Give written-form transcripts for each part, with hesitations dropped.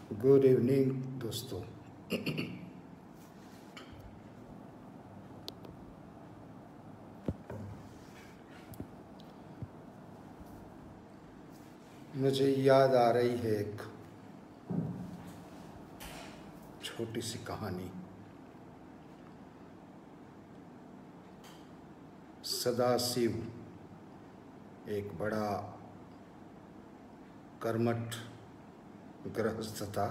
Good evening दोस्तों। मुझे याद आ रही है एक छोटी सी कहानी। सदाशिव एक बड़ा कर्मठ गृहस्थ था।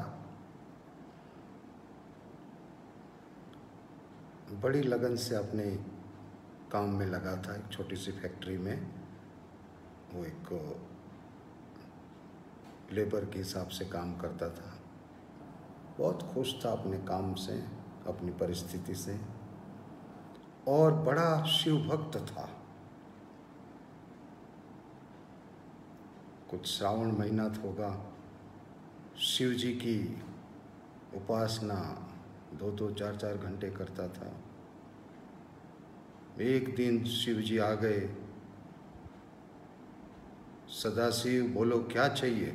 बड़ी लगन से अपने काम में लगा था। एक छोटी सी फैक्ट्री में वो एक लेबर के हिसाब से काम करता था। बहुत खुश था अपने काम से, अपनी परिस्थिति से, और बड़ा शिव भक्त था। कुछ श्रावण महीना होगा, शिव जी की उपासना 2-2, 4-4 घंटे करता था। एक दिन शिव जी आ गए। सदाशिव, बोलो क्या चाहिए?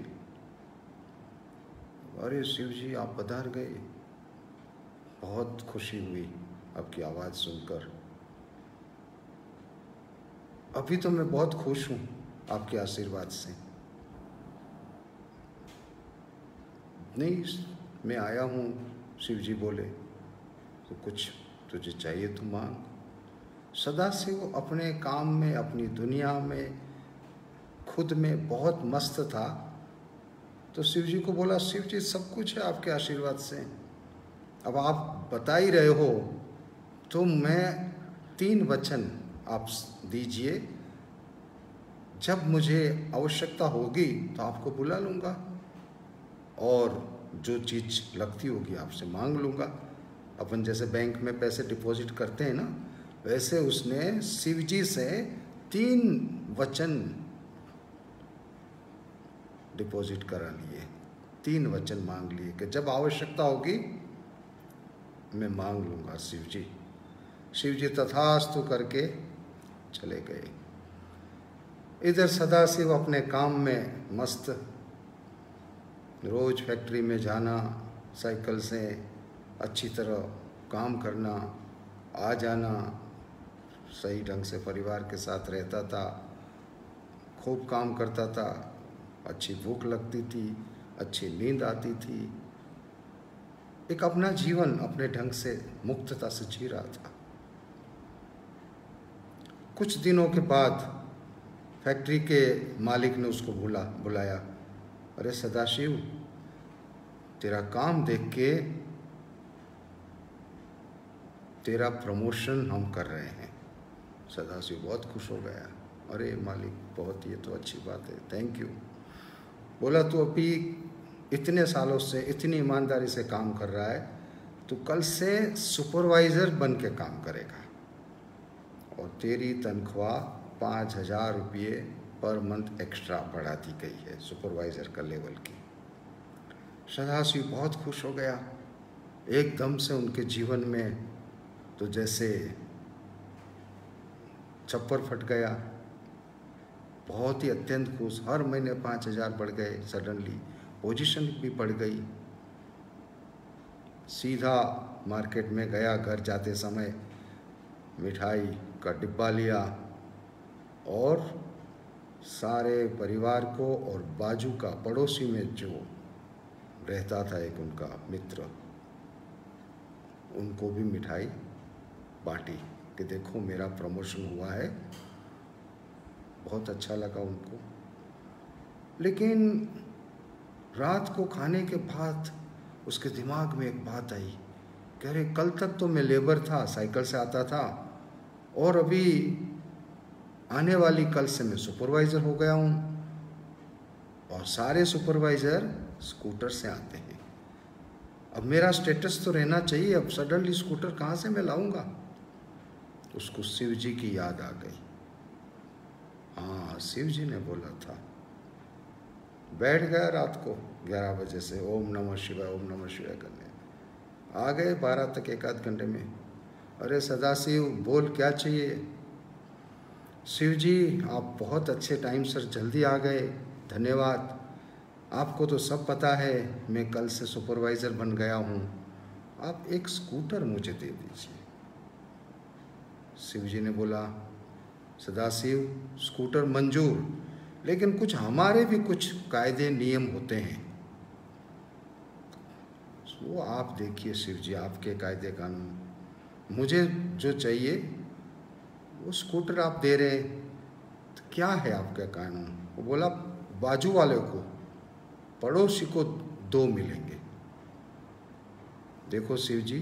अरे शिव जी, आप पधार गए। बहुत खुशी हुई आपकी आवाज़ सुनकर। अभी तो मैं बहुत खुश हूँ आपके आशीर्वाद से। नहीं, मैं आया हूँ, शिव जी बोले, तो कुछ तुझे चाहिए तो मांग। सदाशिव अपने काम में, अपनी दुनिया में, खुद में बहुत मस्त था। तो शिव जी को बोला, शिव जी सब कुछ है आपके आशीर्वाद से। अब आप बता ही रहे हो तो मैं 3 वचन आप दीजिए। जब मुझे आवश्यकता होगी तो आपको बुला लूँगा और जो चीज़ लगती होगी आपसे मांग लूँगा। अपन जैसे बैंक में पैसे डिपॉजिट करते हैं ना, वैसे उसने शिव जी से 3 वचन डिपॉजिट करा लिए, 3 वचन मांग लिए कि जब आवश्यकता होगी मैं मांग लूँगा शिव जी। शिव जी तथास्तु करके चले गए। इधर सदाशिव अपने काम में मस्त, रोज़ फैक्ट्री में जाना, साइकिल से अच्छी तरह काम करना, आ जाना, सही ढंग से परिवार के साथ रहता था, खूब काम करता था, अच्छी भूख लगती थी, अच्छी नींद आती थी। एक अपना जीवन अपने ढंग से मुक्तता से जी रहा था। कुछ दिनों के बाद फैक्ट्री के मालिक ने उसको बुलाया। अरे सदाशिव, तेरा काम देख के तेरा प्रमोशन हम कर रहे हैं। सदाशिव बहुत खुश हो गया। अरे मालिक, बहुत, ये तो अच्छी बात है, थैंक यू। बोला, तू अभी इतने सालों से इतनी ईमानदारी से काम कर रहा है, तो कल से सुपरवाइज़र बन के काम करेगा और तेरी तनख्वाह 5,000 रुपये पर मंथ एक्स्ट्रा बढ़ा दी गई है, सुपरवाइज़र का लेवल की। सदाशिव बहुत खुश हो गया। एकदम से उनके जीवन में तो जैसे छप्पर फट गया। बहुत ही अत्यंत खुश। हर महीने 5,000 बढ़ गए। सडनली पोजीशन भी बढ़ गई। सीधा मार्केट में गया। घर जाते समय मिठाई का डिब्बा लिया और सारे परिवार को और बाजू का पड़ोसी में जो रहता था एक उनका मित्र, उनको भी मिठाई बांटी कि देखो मेरा प्रमोशन हुआ है। बहुत अच्छा लगा उनको। लेकिन रात को खाने के बाद उसके दिमाग में एक बात आई कि अरे कल तक तो मैं लेबर था, साइकिल से आता था, और अभी आने वाली कल से मैं सुपरवाइज़र हो गया हूँ और सारे सुपरवाइज़र स्कूटर से आते हैं। अब मेरा स्टेटस तो रहना चाहिए। अब सडनली स्कूटर कहाँ से मैं लाऊंगा? उसको शिव जी की याद आ गई। हाँ, शिव जी ने बोला था। बैठ गया रात को 11 बजे से ओम नमः शिवाय, ओम नमः शिवाय करने। आ गए 12 तक, 1-8 घंटे में। अरे सदाशिव, बोल क्या चाहिए? शिव जी, आप बहुत अच्छे टाइम सर जल्दी आ गए, धन्यवाद। आपको तो सब पता है, मैं कल से सुपरवाइज़र बन गया हूँ, आप एक स्कूटर मुझे दे दीजिए। शिव जी ने बोला, सदाशिव स्कूटर मंजूर, लेकिन कुछ हमारे भी कुछ कायदे नियम होते हैं, वो आप देखिए शिव जी, आपके कायदे कानून, मुझे जो चाहिए वो स्कूटर आप दे रहे, तो क्या है आपका कानून? वो बोला, बाजू वाले को, पड़ोसी को 2 मिलेंगे। देखो शिव जी,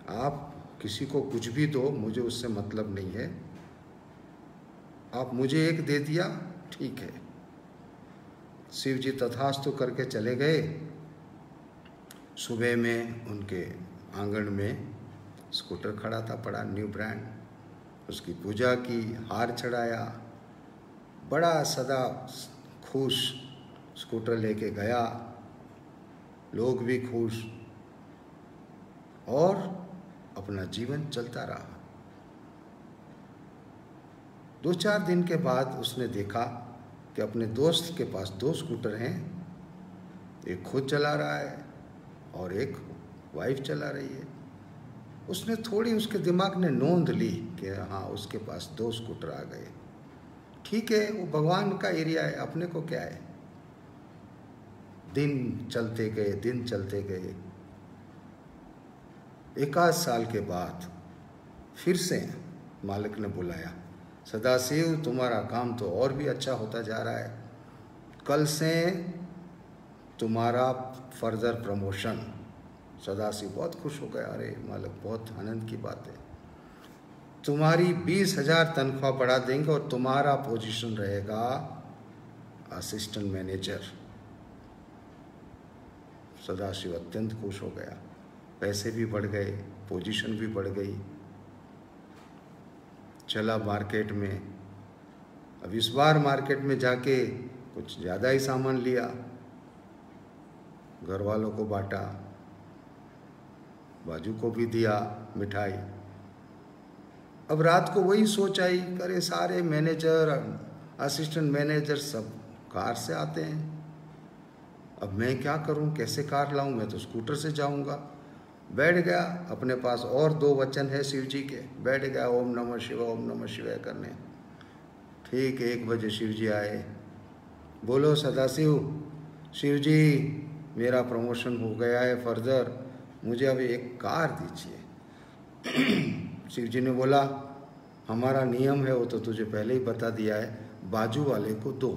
आप किसी को कुछ भी दो, मुझे उससे मतलब नहीं है, आप मुझे 1 दे दिया, ठीक है। शिव जी तथास्तु करके चले गए। सुबह में उनके आंगन में स्कूटर खड़ा था, पड़ा न्यू ब्रांड, उसकी पूजा की, हार चढ़ाया, बड़ा सदा खुश स्कूटर लेके गया, लोग भी खुश, और अपना जीवन चलता रहा। 2-4 दिन के बाद उसने देखा कि अपने दोस्त के पास 2 स्कूटर हैं, एक खुद चला रहा है और एक वाइफ चला रही है। उसने थोड़ी, उसके दिमाग ने नोंद ली कि हाँ उसके पास 2 स्कूटर आ गए, ठीक है, वो भगवान का एरिया है, अपने को क्या है। दिन चलते गए, दिन चलते गए। 1 साल के बाद फिर से मालिक ने बुलाया, सदाशिव तुम्हारा काम तो और भी अच्छा होता जा रहा है, कल से तुम्हारा फर्दर प्रमोशन। सदाशिव बहुत खुश हो गया, अरे मालिक बहुत आनंद की बात है, तुम्हारी 20,000 तनख्वाह बढ़ा देंगे और तुम्हारा पोजीशन रहेगा असिस्टेंट मैनेजर। सदाशिव अत्यंत खुश हो गया, पैसे भी बढ़ गए, पोजीशन भी बढ़ गई। चला मार्केट में, अब इस बार मार्केट में जाके कुछ ज़्यादा ही सामान लिया, घर वालों को बांटा, बाजू को भी दिया मिठाई। अब रात को वही सोच आई, अरे सारे मैनेजर, असिस्टेंट मैनेजर सब कार से आते हैं, अब मैं क्या करूं, कैसे कार लाऊं, मैं तो स्कूटर से जाऊंगा। बैठ गया, अपने पास और 2 वचन है शिव जी के, बैठ गया ओम नमः शिवाय, ओम नमः शिवाय करने। ठीक 1 बजे शिव जी आए, बोलो सदाशिव, शिव जी मेरा प्रमोशन हो गया है फर्दर, मुझे अभी एक कार दीजिए। शिव जी ने बोला, हमारा नियम है, वो तो तुझे पहले ही बता दिया है, बाजू वाले को 2।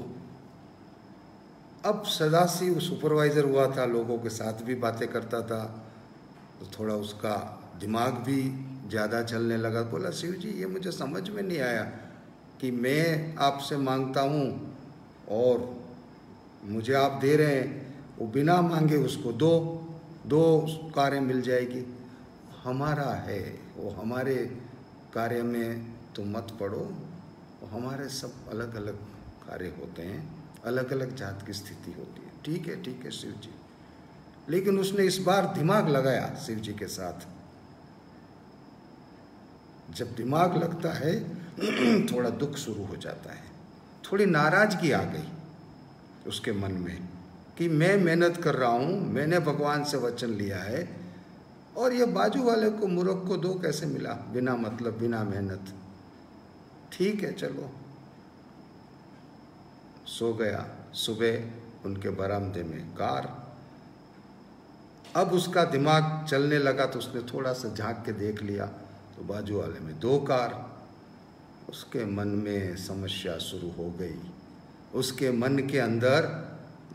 अब सदाशिव सुपरवाइज़र हुआ था, लोगों के साथ भी बातें करता था, तो थोड़ा उसका दिमाग भी ज़्यादा चलने लगा। बोला, शिव जी ये मुझे समझ में नहीं आया कि मैं आपसे मांगता हूँ और मुझे आप दे रहे हैं, वो बिना मांगे उसको 2 कारें मिल जाएगी। हमारा है, वो हमारे कार्य में तुम मत पड़ो, वो हमारे सब अलग अलग कार्य होते हैं, अलग अलग जात की स्थिति होती है। ठीक है शिव जी। लेकिन उसने इस बार दिमाग लगाया शिव जी के साथ। जब दिमाग लगता है थोड़ा दुख शुरू हो जाता है, थोड़ी नाराजगी आ गई उसके मन में कि मैं मेहनत कर रहा हूँ, मैंने भगवान से वचन लिया है, और ये बाजू वाले को मूर्ख को 2 कैसे मिला, बिना मतलब, बिना मेहनत। ठीक है चलो, सो गया। सुबह उनके बरामदे में कार। अब उसका दिमाग चलने लगा तो उसने थोड़ा सा झांक के देख लिया, तो बाजू वाले में 2 कार। उसके मन में समस्या शुरू हो गई, उसके मन के अंदर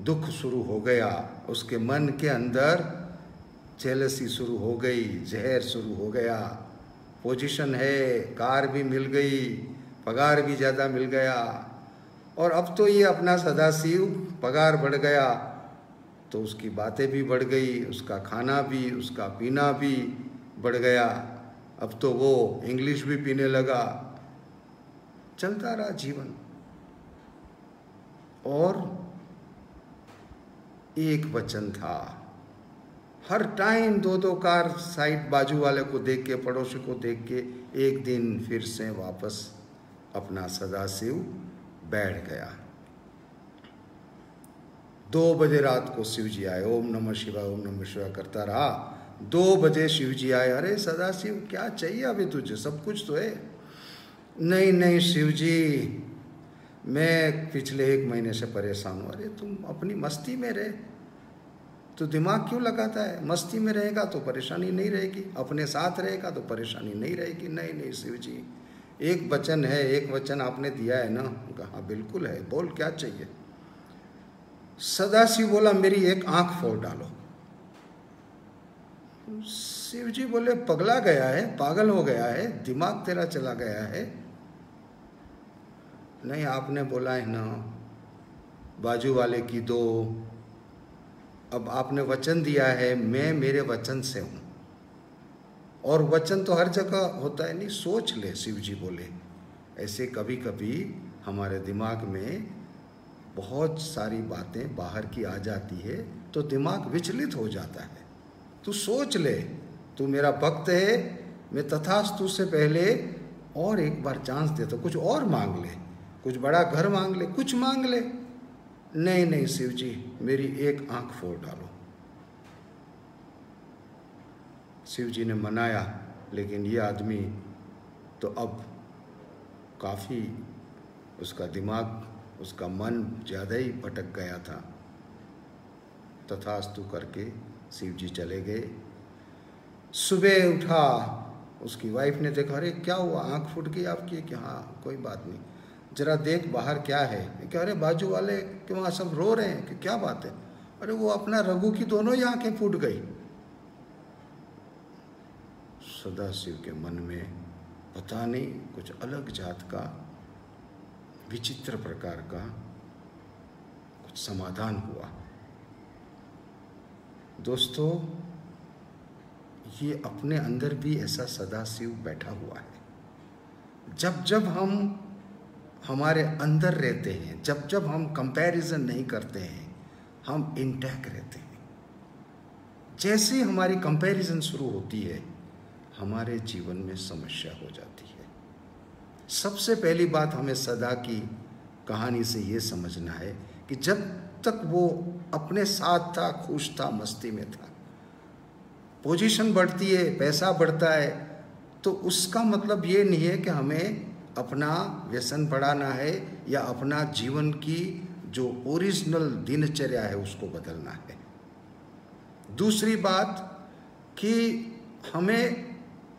दुख शुरू हो गया, उसके मन के अंदर जेलसी शुरू हो गई, जहर शुरू हो गया। पोजीशन है, कार भी मिल गई, पगार भी ज़्यादा मिल गया, और अब तो ये अपना सदाशिव पगार बढ़ गया तो उसकी बातें भी बढ़ गई, उसका खाना भी, उसका पीना भी बढ़ गया। अब तो वो इंग्लिश भी पीने लगा। चलता रहा जीवन, और एक वचन था, हर टाइम 2 कार साइड बाजू वाले को देख के, पड़ोसी को देख के, एक दिन फिर से वापस अपना सदाशिव बैठ गया। 2 बजे रात को शिव जी आए, ओम नमः शिवाय करता रहा। 2 बजे शिव जी आए। अरे सदाशिव क्या चाहिए अभी तुझे, सब कुछ तो है। नहीं शिव जी, मैं पिछले 1 महीने से परेशान हूँ। अरे तुम अपनी मस्ती में रहे, तो दिमाग क्यों लगाता है? मस्ती में रहेगा तो परेशानी नहीं रहेगी, अपने साथ रहेगा तो परेशानी नहीं रहेगी। नहीं शिव जी, एक वचन है, एक वचन आपने दिया है ना। हाँ बिल्कुल है, बोल क्या चाहिए। सदाशिव बोला मेरी एक आंख फोड़ डालो। शिव जी बोले पगला गया है, पागल हो गया है, दिमाग तेरा चला गया है। नहीं आपने बोला है ना बाजू वाले की दो, अब आपने वचन दिया है, मैं मेरे वचन से हूं, और वचन तो हर जगह होता है नहीं, सोच ले। शिव जी बोले ऐसे कभी कभी हमारे दिमाग में बहुत सारी बातें बाहर की आ जाती है तो दिमाग विचलित हो जाता है। तू सोच ले, तू मेरा भक्त है, मैं तथास्तु से पहले और एक बार चांस देता, कुछ और मांग ले, कुछ बड़ा घर मांग ले, कुछ मांग ले। नहीं शिव जी, मेरी एक आंख फोड़ डालो। शिव जी ने मनाया, लेकिन ये आदमी तो अब काफ़ी, उसका दिमाग, उसका मन ज़्यादा ही भटक गया था। तथास्तु करके शिव जी चले गए। सुबह उठा, उसकी वाइफ ने देखा, अरे क्या हुआ, आंख फूट गई आपकी? कि हाँ कोई बात नहीं, जरा देख बाहर क्या है। क्या? अरे बाजू वाले के वहाँ सब रो रहे हैं। कि क्या बात है? अरे वो अपना रघु की दोनों ही आंखें फूट गई। सदाशिव के मन में पता नहीं कुछ अलग जात का, विचित्र प्रकार का कुछ समाधान हुआ। दोस्तों, ये अपने अंदर भी ऐसा सदाशिव बैठा हुआ है। जब जब हम हमारे अंदर रहते हैं, जब जब हम कंपैरिजन नहीं करते हैं, हम इंटैक्ट रहते हैं। जैसे ही हमारी कंपैरिजन शुरू होती है, हमारे जीवन में समस्या हो जाती है। सबसे पहली बात हमें सदा की कहानी से ये समझना है कि जब तक वो अपने साथ था, खुश था, मस्ती में था, पोजीशन बढ़ती है, पैसा बढ़ता है, तो उसका मतलब ये नहीं है कि हमें अपना व्यसन बढ़ाना है या अपना जीवन की जो ओरिजिनल दिनचर्या है उसको बदलना है। दूसरी बात कि हमें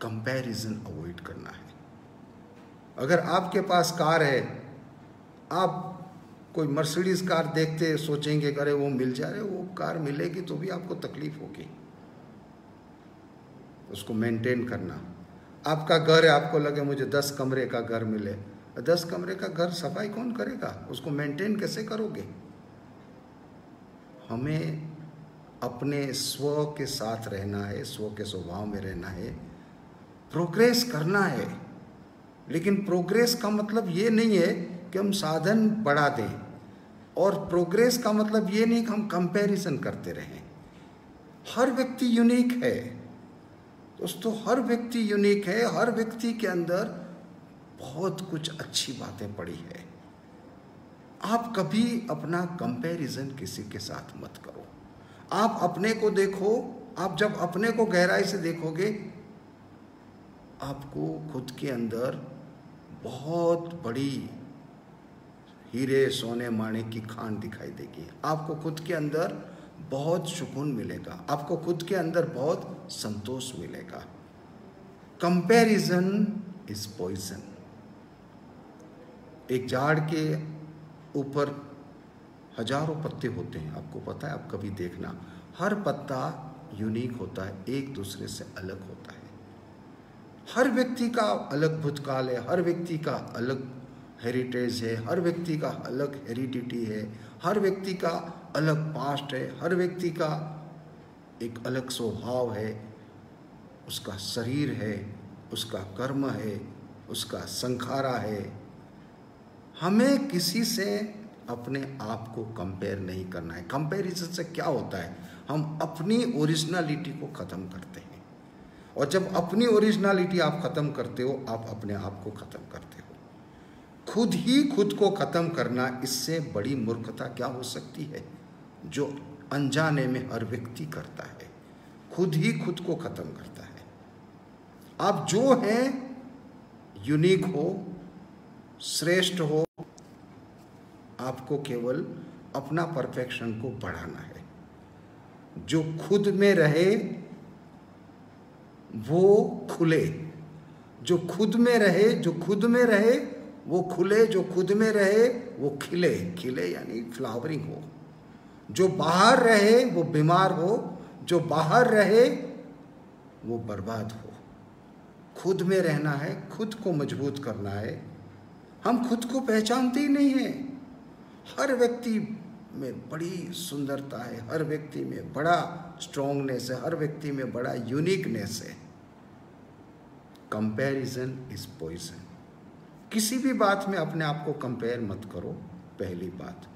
कंपैरिजन अवॉइड करना है। अगर आपके पास कार है, आप कोई मर्सिडीज कार देखते सोचेंगे अरे वो मिल जाए, वो कार मिलेगी तो भी आपको तकलीफ होगी उसको मेंटेन करना। आपका घर है, आपको लगे मुझे 10 कमरे का घर मिले, 10 कमरे का घर सफाई कौन करेगा, उसको मेंटेन कैसे करोगे? हमें अपने स्व के साथ रहना है, स्व के स्वभाव में रहना है, प्रोग्रेस करना है। लेकिन प्रोग्रेस का मतलब ये नहीं है कि हम साधन बढ़ा दें, और प्रोग्रेस का मतलब ये नहीं कि हम कंपैरिजन करते रहें। हर व्यक्ति यूनिक है दोस्तों, हर व्यक्ति यूनिक है। हर व्यक्ति के अंदर बहुत कुछ अच्छी बातें पड़ी है। आप कभी अपना कंपैरिजन किसी के साथ मत करो। आप अपने को देखो। आप जब अपने को गहराई से देखोगे, आपको खुद के अंदर बहुत बड़ी हीरे सोने माणिक की खान दिखाई देगी। आपको खुद के अंदर बहुत सुकून मिलेगा, आपको खुद के अंदर बहुत संतोष मिलेगा। Comparison is poison. एक झाड़ के ऊपर हजारों पत्ते होते हैं, आपको पता है, आप कभी देखना, हर पत्ता यूनिक होता है, एक दूसरे से अलग होता है। हर व्यक्ति का अलग भूतकाल है, हर व्यक्ति का अलग हेरिटेज है, हर व्यक्ति का अलग हेरिडिटी है, हर व्यक्ति का अलग पास्ट है, हर व्यक्ति का एक अलग स्वभाव है, उसका शरीर है, उसका कर्म है, उसका संखारा है। हमें किसी से अपने आप को कंपेयर नहीं करना है। कंपैरिजन से क्या होता है, हम अपनी ओरिजिनलिटी को ख़त्म करते हैं, और जब अपनी ओरिजिनलिटी आप ख़त्म करते हो, आप अपने आप को ख़त्म करते हो। खुद ही खुद को ख़त्म करना, इससे बड़ी मूर्खता क्या हो सकती है? जो अनजाने में हर व्यक्ति करता है, खुद ही खुद को ख़त्म करता है। आप जो हैं यूनिक हो, श्रेष्ठ हो, आपको केवल अपना परफेक्शन को बढ़ाना है। जो खुद में रहे वो खुले, जो खुद में रहे, जो खुद में रहे वो खुले, जो खुद में रहे वो खिले। खिले यानी फ्लावरिंग हो। जो बाहर रहे वो बीमार हो, जो बाहर रहे वो बर्बाद हो। खुद में रहना है, खुद को मजबूत करना है। हम खुद को पहचानते ही नहीं हैं। हर व्यक्ति में बड़ी सुंदरता है, हर व्यक्ति में बड़ा स्ट्रॉन्गनेस है, हर व्यक्ति में बड़ा यूनिकनेस है। Comparison is poison. किसी भी बात में अपने आप को कंपेयर मत करो, पहली बात।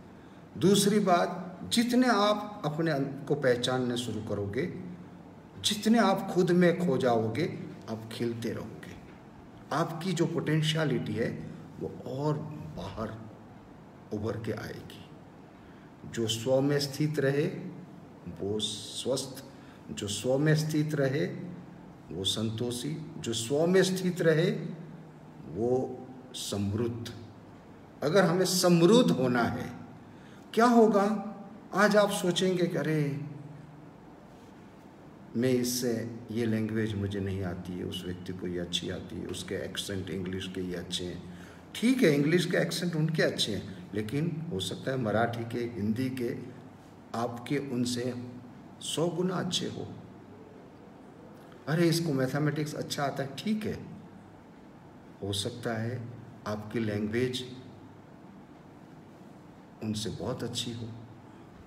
दूसरी बात, जितने आप अपने को पहचानने शुरू करोगे, जितने आप खुद में खो जाओगे, आप खिलते रहोगे। आपकी जो पोटेंशियलिटी है वो और बाहर उभर के आएगी। जो स्व में स्थित रहे वो स्वस्थ, जो स्व में स्थित रहे वो संतोषी, जो स्व में स्थित रहे वो समृद्ध। अगर हमें समृद्ध होना है, क्या होगा? आज आप सोचेंगे कि अरे मैं इससे, ये लैंग्वेज मुझे नहीं आती है, उस व्यक्ति को ये अच्छी आती है, उसके एक्सेंट इंग्लिश के ये अच्छे हैं। ठीक है, इंग्लिश के एक्सेंट उनके अच्छे हैं, लेकिन हो सकता है मराठी के, हिंदी के आपके उनसे 100 गुना अच्छे हो। अरे इसको मैथमेटिक्स अच्छा आता है, ठीक है, हो सकता है आपकी लैंग्वेज उनसे बहुत अच्छी हो।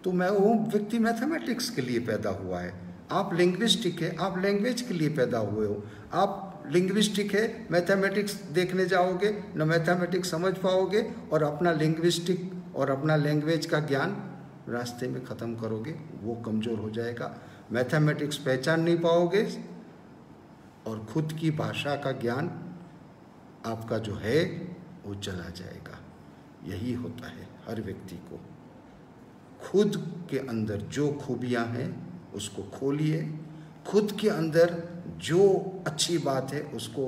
तो मैं वो व्यक्ति मैथमेटिक्स के लिए पैदा हुआ है, आप लिंग्विस्टिक है, आप लैंग्वेज के लिए पैदा हुए हो। आप लिंग्विस्टिक है, मैथमेटिक्स देखने जाओगे न मैथमेटिक्स समझ पाओगे, और अपना लिंग्विस्टिक और अपना लैंग्वेज का ज्ञान रास्ते में ख़त्म करोगे, वो कमज़ोर हो जाएगा। मैथमेटिक्स पहचान नहीं पाओगे और खुद की भाषा का ज्ञान आपका जो है वो चला जाएगा। यही होता है हर व्यक्ति को। खुद के अंदर जो खूबियां हैं उसको खोलिए, खुद के अंदर जो अच्छी बात है उसको,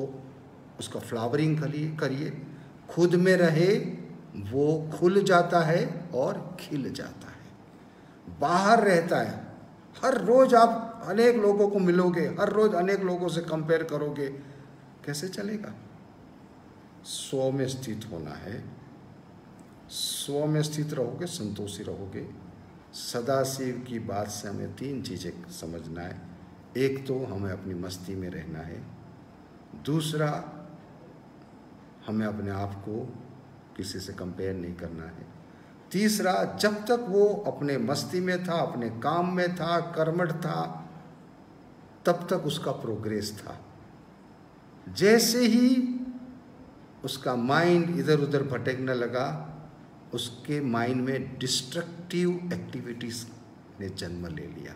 उसका फ्लावरिंग करिए। खुद में रहे वो खुल जाता है और खिल जाता है। बाहर रहता है, हर रोज़ आप अनेक लोगों को मिलोगे, हर रोज़ अनेक लोगों से कंपेयर करोगे, कैसे चलेगा? स्व में स्थित होना है। स्व में स्थित रहोगे, संतोषी रहोगे। सदाशिव की बात से हमें 3 चीज़ें समझना है। एक तो हमें अपनी मस्ती में रहना है, दूसरा हमें अपने आप को किसी से कंपेयर नहीं करना है, तीसरा जब तक वो अपने मस्ती में था, अपने काम में था, कर्मठ था, तब तक उसका प्रोग्रेस था। जैसे ही उसका माइंड इधर उधर भटकने लगा, उसके माइंड में डिस्ट्रक्टिव एक्टिविटीज़ ने जन्म ले लिया।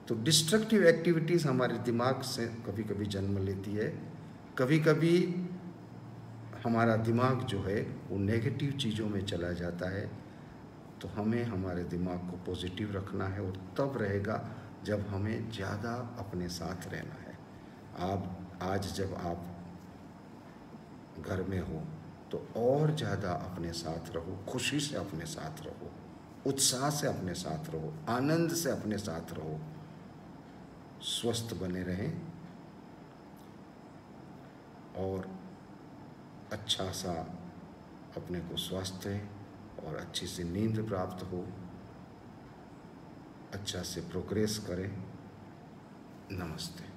तो डिस्ट्रक्टिव एक्टिविटीज़ हमारे दिमाग से कभी कभी जन्म लेती है। कभी कभी हमारा दिमाग जो है वो नेगेटिव चीज़ों में चला जाता है। तो हमें हमारे दिमाग को पॉजिटिव रखना है, और तब रहेगा जब हमें ज़्यादा अपने साथ रहना है। आप आज जब आप घर में हो तो और ज़्यादा अपने साथ रहो, खुशी से अपने साथ रहो, उत्साह से अपने साथ रहो, आनंद से अपने साथ रहो, स्वस्थ बने रहें और अच्छा सा अपने को स्वास्थ्य और अच्छी सी नींद प्राप्त हो, अच्छा से प्रोग्रेस करें। नमस्ते।